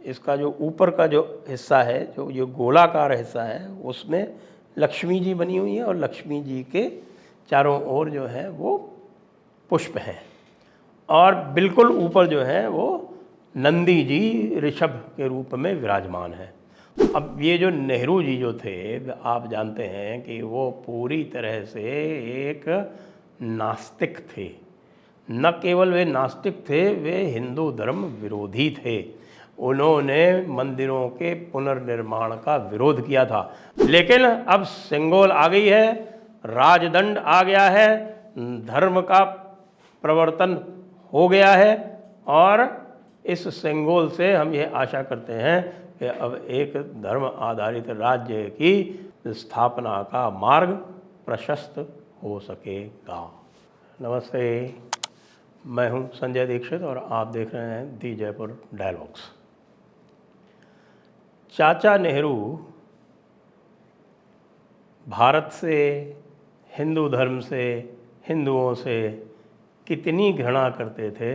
इसका जो ऊपर का जो हिस्सा है, जो गोलाकार हिस्सा है, उसमें लक्ष्मी जी बनी हुई है और लक्ष्मी जी के चारों ओर जो है वो पुष्प हैं, और बिल्कुल ऊपर जो है वो नंदी जी ऋषभ के रूप में विराजमान है। अब ये जो नेहरू जी जो थे, आप जानते हैं कि वो पूरी तरह से एक नास्तिक थे। न केवल वे नास्तिक थे, वे हिंदू धर्म विरोधी थे। उन्होंने मंदिरों के पुनर्निर्माण का विरोध किया था। लेकिन अब सेंगोल आ गई है, राजदंड आ गया है, धर्म का प्रवर्तन हो गया है, और इस सेंगोल से हम ये आशा करते हैं कि अब एक धर्म आधारित राज्य की स्थापना का मार्ग प्रशस्त हो सकेगा। नमस्ते, मैं हूं संजय दीक्षित और आप देख रहे हैं दी जयपुर डायलॉग्स। चाचा नेहरू भारत से, हिंदू धर्म से, हिंदुओं से कितनी घृणा करते थे,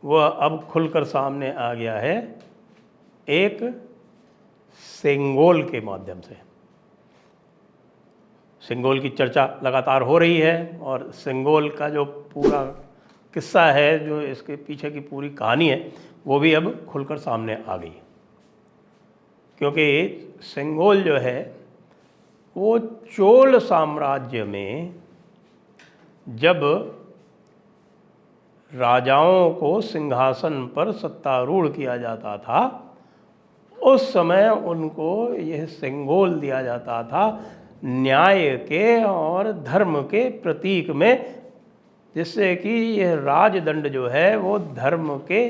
वह अब खुलकर सामने आ गया है एक सेंगोल के माध्यम से। सेंगोल की चर्चा लगातार हो रही है, और सेंगोल का जो पूरा किस्सा है, जो इसके पीछे की पूरी कहानी है, वो भी अब खुलकर सामने आ गई। क्योंकि सेंगोल जो है वो चोल साम्राज्य में जब राजाओं को सिंहासन पर सत्तारूढ़ किया जाता था, उस समय उनको यह सेंगोल दिया जाता था न्याय के और धर्म के प्रतीक में, जिससे कि यह राजदंड जो है वो धर्म के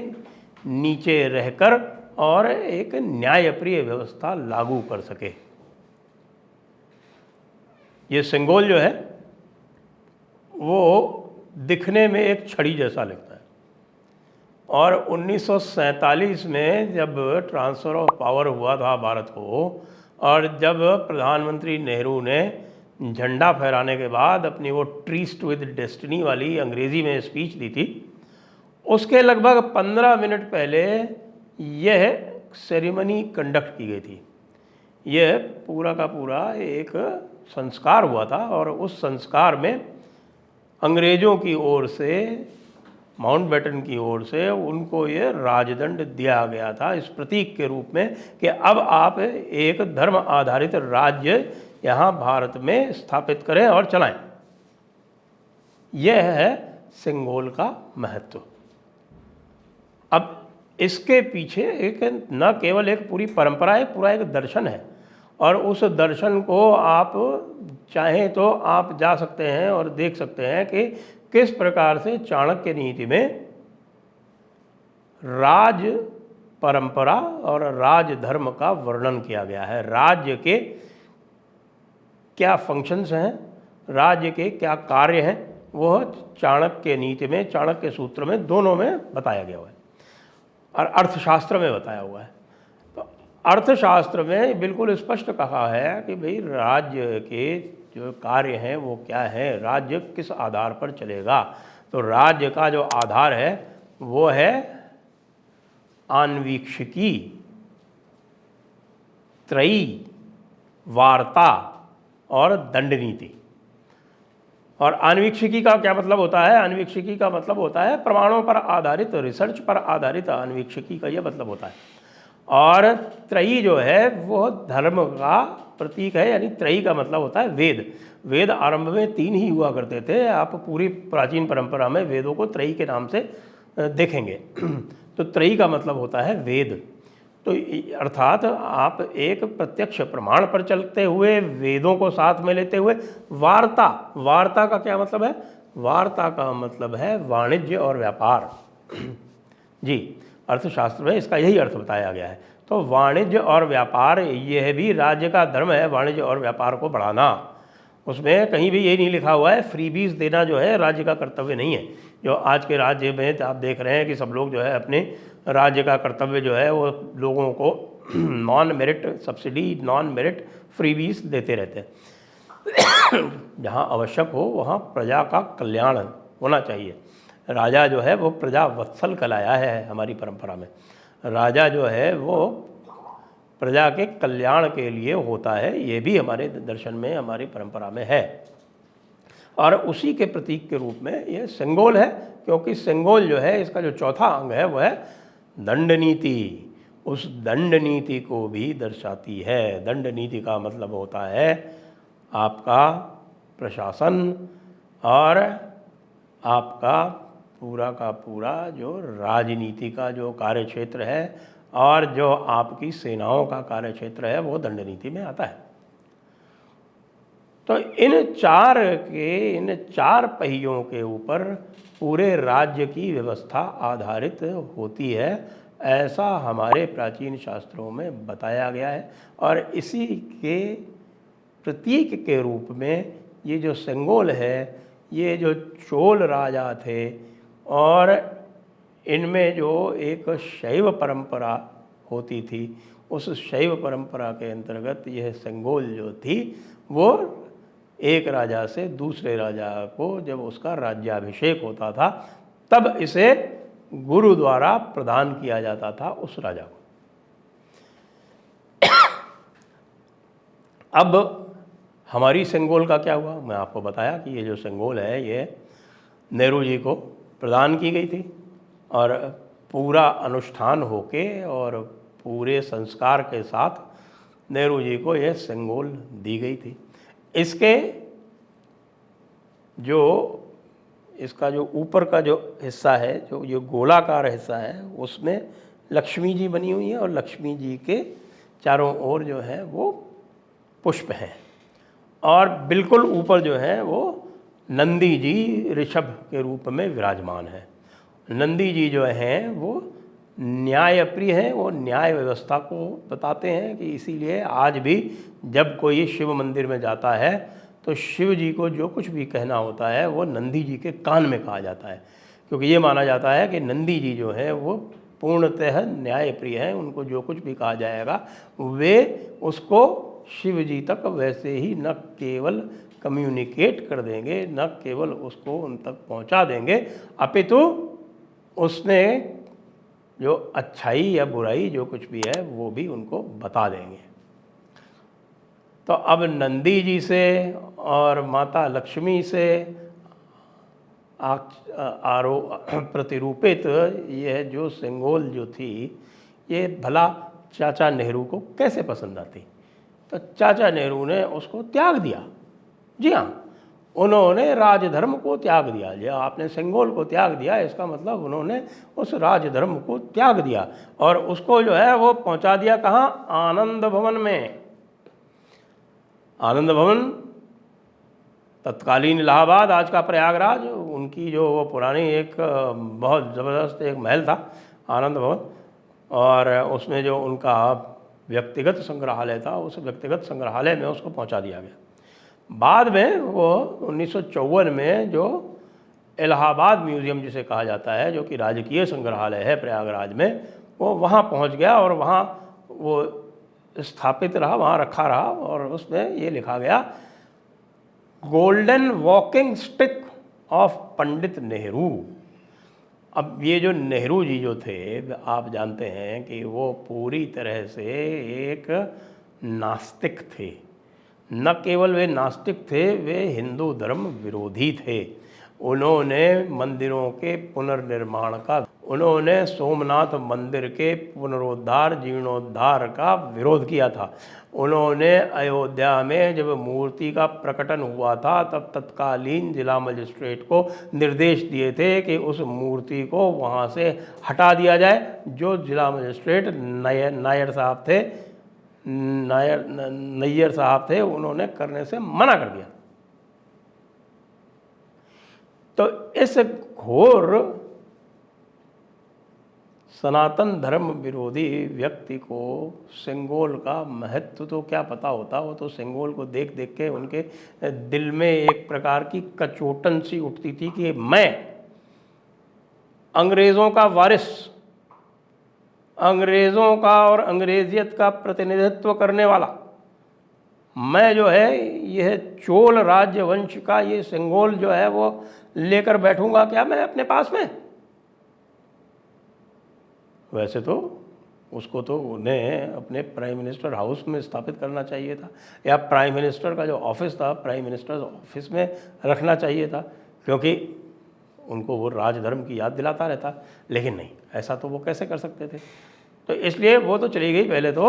नीचे रहकर और एक न्यायप्रिय व्यवस्था लागू कर सके। ये सेंगोल जो है वो दिखने में एक छड़ी जैसा लगता है, और 1947 में जब ट्रांसफ़र ऑफ पावर हुआ था भारत को, और जब प्रधानमंत्री नेहरू ने झंडा फहराने के बाद अपनी वो ट्रीस्ट विद डेस्टिनी वाली अंग्रेज़ी में स्पीच दी थी, उसके लगभग 15 मिनट पहले यह सेरेमनी कंडक्ट की गई थी। यह पूरा का पूरा एक संस्कार हुआ था, और उस संस्कार में अंग्रेज़ों की ओर से, माउंटबेटन की ओर से उनको ये राजदंड दिया गया था इस प्रतीक के रूप में कि अब आप एक धर्म आधारित राज्य यहाँ भारत में स्थापित करें और चलाएं। यह है सेंगोल का महत्व। अब इसके पीछे एक न केवल एक पूरी परंपरा है, पूरा एक दर्शन है, और उस दर्शन को आप चाहें तो आप जा सकते हैं और देख सकते हैं कि किस प्रकार से चाणक्य नीति में राज परंपरा और राज धर्म का वर्णन किया गया है। राज्य के क्या फंक्शंस हैं, राज्य के क्या कार्य हैं, वह चाणक्य नीति में, चाणक्य सूत्र में, दोनों में बताया गया हुआ है, और अर्थशास्त्र में बताया हुआ है। तो अर्थशास्त्र में बिल्कुल स्पष्ट कहा है कि भाई राज्य के जो कार्य हैं वो क्या है, राज्य किस आधार पर चलेगा। तो राज्य का जो आधार है वो है आन्वीक्षिकी, त्रयी, वार्ता और दंड नीति। और आन्वीक्षिकी का क्या मतलब होता है? आन्वीक्षिकी का मतलब होता है प्रमाणों पर आधारित, रिसर्च पर आधारित आन्वीक्षिकी का यह मतलब होता है। और त्रयी जो है वो धर्म का प्रतीक है, यानी त्रयी का मतलब होता है वेद। वेद आरंभ में 3 ही हुआ करते थे, आप पूरी प्राचीन परंपरा में वेदों को त्रयी के नाम से देखेंगे। तो त्रयी का मतलब होता है वेद। तो अर्थात आप एक प्रत्यक्ष प्रमाण पर चलते हुए, वेदों को साथ में लेते हुए, वार्ता, वार्ता का क्या मतलब है? वार्ता का मतलब है वाणिज्य और व्यापार। जी, अर्थशास्त्र में इसका यही अर्थ बताया गया है। तो वाणिज्य और व्यापार, यह भी राज्य का धर्म है, वाणिज्य और व्यापार को बढ़ाना। उसमें कहीं भी ये नहीं लिखा हुआ है फ्रीबीज देना जो है राज्य का कर्तव्य नहीं है। जो आज के राज्य में आप देख रहे हैं कि सब लोग जो है अपने राज्य का कर्तव्य जो है वो लोगों को non merit subsidy, non merit freebies देते रहते हैं। जहाँ आवश्यक हो वहाँ प्रजा का कल्याण होना चाहिए। राजा जो है वो प्रजा वत्सल कहलाया है हमारी परंपरा में। राजा जो है वो प्रजा के कल्याण के लिए होता है, ये भी हमारे दर्शन में, हमारी परंपरा में है। और उसी के प्रतीक के रूप में ये सेंगोल है, क्योंकि सेंगोल जो है इसका जो चौथा अंग है वो है दंड नीति। उस दंड नीति को भी दर्शाती है। दंड नीति का मतलब होता है आपका प्रशासन और आपका पूरा का पूरा जो राजनीति का जो कार्यक्षेत्र है और जो आपकी सेनाओं का कार्यक्षेत्र है वो दंड नीति में आता है। तो इन चार पहियों के ऊपर पूरे राज्य की व्यवस्था आधारित होती है, ऐसा हमारे प्राचीन शास्त्रों में बताया गया है। और इसी के प्रतीक के रूप में ये जो सेंगोल है, ये जो चोल राजा थे और इनमें जो एक शैव परंपरा होती थी, उस शैव परंपरा के अंतर्गत यह सेंगोल जो थी वो एक राजा से दूसरे राजा को जब उसका राज्याभिषेक होता था तब इसे गुरु द्वारा प्रदान किया जाता था उस राजा को। अब हमारी सेंगोल का क्या हुआ? मैं आपको बताया कि ये जो सेंगोल है ये नेहरू जी को प्रदान की गई थी और पूरा अनुष्ठान होके और पूरे संस्कार के साथ नेहरू जी को यह सेंगोल दी गई थी। इसका जो ऊपर का जो हिस्सा है, जो गोलाकार हिस्सा है, उसमें लक्ष्मी जी बनी हुई है और लक्ष्मी जी के चारों ओर जो है वो पुष्प हैं और बिल्कुल ऊपर जो है वो नंदी जी ऋषभ के रूप में विराजमान है। नंदी जी जो हैं वो न्यायप्रिय हैं, वो न्याय व्यवस्था को बताते हैं कि इसीलिए आज भी जब कोई शिव मंदिर में जाता है तो शिव जी को जो कुछ भी कहना होता है वो नंदी जी के कान में कहा जाता है, क्योंकि ये माना जाता है कि नंदी जी जो है वो पूर्णतः न्यायप्रिय हैं। उनको जो कुछ भी कहा जाएगा वे उसको शिव जी तक वैसे ही न केवल कम्युनिकेट कर देंगे, न केवल उसको उन तक पहुंचा देंगे, अपितु उसमें जो अच्छाई या बुराई जो कुछ भी है वो भी उनको बता देंगे। तो अब नंदी जी से और माता लक्ष्मी से प्रतिरूपित यह जो सेंगोल जो थी ये भला चाचा नेहरू को कैसे पसंद आती? तो चाचा नेहरू ने उसको त्याग दिया। जी हाँ, उन्होंने राजधर्म को त्याग दिया। जो आपने सेंगोल को त्याग दिया, इसका मतलब उन्होंने उस राजधर्म को त्याग दिया और उसको जो है वो पहुंचा दिया कहाँ? आनंद भवन में। आनंद भवन तत्कालीन इलाहाबाद, आज का प्रयागराज, उनकी जो वो पुरानी एक बहुत ज़बरदस्त एक महल था आनंद भवन, और उसमें जो उनका व्यक्तिगत संग्रहालय था उस व्यक्तिगत संग्रहालय में उसको पहुंचा दिया गया। बाद में वो 1954 में जो इलाहाबाद म्यूज़ियम जिसे कहा जाता है, जो कि राजकीय संग्रहालय है प्रयागराज में, वो वहाँ पहुँच गया और वहाँ वो स्थापित रहा, वहाँ रखा रहा और उसमें ये लिखा गया golden walking stick of Pandit Nehru. अब ये जो नेहरू जी जो थे, आप जानते हैं कि वो पूरी तरह से एक नास्तिक थे। न केवल वे नास्तिक थे, वे हिंदू धर्म विरोधी थे। उन्होंने मंदिरों के पुनर्निर्माण का, उन्होंने सोमनाथ मंदिर के पुनरुद्धार जीर्णोद्धार का विरोध किया था। उन्होंने अयोध्या में जब मूर्ति का प्रकटन हुआ था तब तत्कालीन जिला मजिस्ट्रेट को निर्देश दिए थे कि उस मूर्ति को वहाँ से हटा दिया जाए। जो जिला मजिस्ट्रेट नैयर साहब थे, उन्होंने करने से मना कर दिया। तो इस घोर सनातन धर्म विरोधी व्यक्ति को सेंगोल का महत्व तो क्या पता होता? वो तो सेंगोल को देख देख के उनके दिल में एक प्रकार की कचोटन सी उठती थी कि मैं अंग्रेज़ों का वारिस, अंग्रेज़ों का और अंग्रेजियत का प्रतिनिधित्व करने वाला मैं जो है, यह चोल राज्य वंश का ये सेंगोल जो है वो लेकर बैठूंगा क्या मैं अपने पास में? वैसे तो उसको तो उन्हें अपने प्राइम मिनिस्टर हाउस में स्थापित करना चाहिए था, या प्राइम मिनिस्टर का जो ऑफिस था प्राइम मिनिस्टर ऑफिस में रखना चाहिए था, क्योंकि उनको वो राजधर्म की याद दिलाता रहता। लेकिन नहीं, ऐसा तो वो कैसे कर सकते थे। तो इसलिए वो तो चली गई पहले तो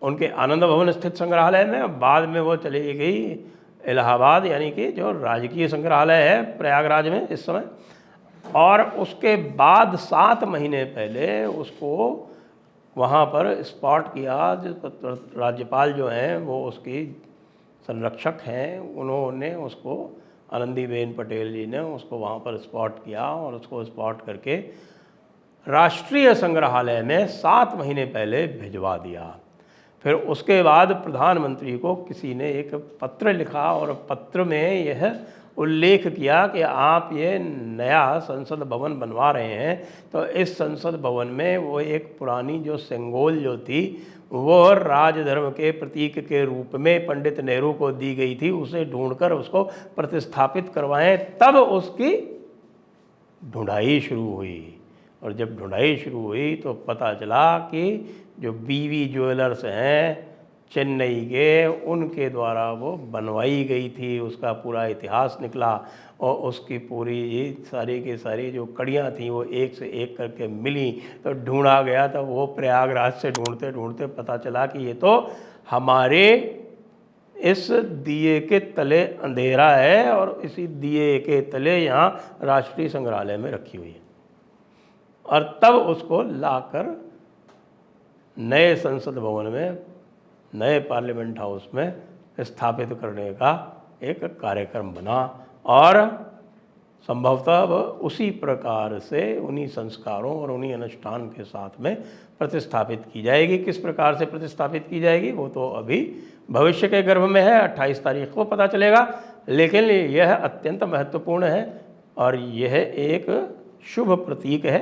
उनके आनंद भवन स्थित संग्रहालय में, बाद में वो चली गई इलाहाबाद यानी कि जो राजकीय संग्रहालय है प्रयागराज में इस समय। और उसके बाद 7 महीने पहले उसको वहाँ पर स्पॉट किया। राज्यपाल जो हैं वो उसकी संरक्षक हैं, उन्होंने उसको आनंदीबेन पटेल जी ने उसको वहाँ पर स्पॉट किया और उसको स्पॉट करके राष्ट्रीय संग्रहालय में 7 महीने पहले भिजवा दिया। फिर उसके बाद प्रधानमंत्री को किसी ने एक पत्र लिखा और पत्र में यह उल्लेख किया कि आप ये नया संसद भवन बनवा रहे हैं, तो इस संसद भवन में वो एक पुरानी जो सेंगोल जो थी वो राजधर्म के प्रतीक के रूप में पंडित नेहरू को दी गई थी, उसे ढूंढकर उसको प्रतिस्थापित करवाएं। तब उसकी ढूंढाई शुरू हुई, और जब ढूंढाई शुरू हुई तो पता चला कि जो बीवी ज्वेलर्स हैं चेन्नई के, उनके द्वारा वो बनवाई गई थी। उसका पूरा इतिहास निकला और उसकी पूरी सारी की सारी जो कड़ियाँ थीं वो एक से एक करके मिली, तो ढूंढा गया। तो वो प्रयागराज से ढूंढते ढूंढते पता चला कि ये तो हमारे इस दिए के तले अंधेरा है, और इसी दिए के तले यहाँ राष्ट्रीय संग्रहालय में रखी हुई है। और तब उसको लाकर नए संसद भवन में, नए पार्लियामेंट हाउस में स्थापित करने का एक कार्यक्रम बना, और संभवतः उसी प्रकार से उन्हीं संस्कारों और उन्हीं अनुष्ठान के साथ में प्रतिस्थापित की जाएगी। किस प्रकार से प्रतिस्थापित की जाएगी वो तो अभी भविष्य के गर्भ में है, 28 तारीख को पता चलेगा। लेकिन यह अत्यंत महत्वपूर्ण है और यह एक शुभ प्रतीक है,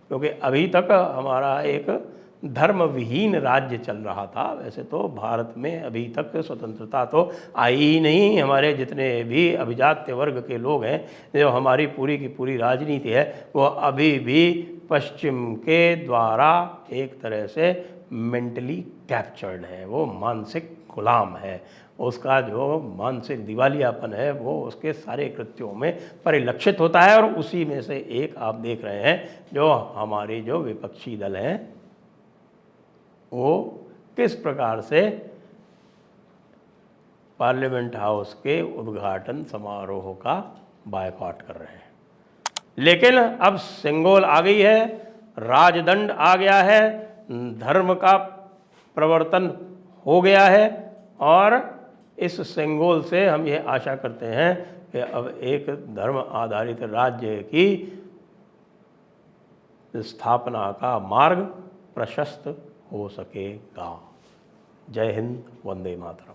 क्योंकि अभी तक हमारा एक धर्म विहीन राज्य चल रहा था। वैसे तो भारत में अभी तक स्वतंत्रता तो आई ही नहीं। हमारे जितने भी अभिजात्य वर्ग के लोग हैं, जो हमारी पूरी की पूरी राजनीति है, वो अभी भी पश्चिम के द्वारा एक तरह से मेंटली कैप्चर्ड है, वो मानसिक गुलाम है। उसका जो मानसिक दिवालियापन है वो उसके सारे कृत्यों में परिलक्षित होता है। और उसी में से एक आप देख रहे हैं, जो हमारे जो विपक्षी दल हैं वो किस प्रकार से पार्लियामेंट हाउस के उद्घाटन समारोह का बायकॉट कर रहे हैं। लेकिन अब सेंगोल आ गई है, राजदंड आ गया है, धर्म का प्रवर्तन हो गया है, और इस सेंगोल से हम ये आशा करते हैं कि अब एक धर्म आधारित राज्य की स्थापना का मार्ग प्रशस्त हो सकेगा। जय हिंद, वंदे मातरम।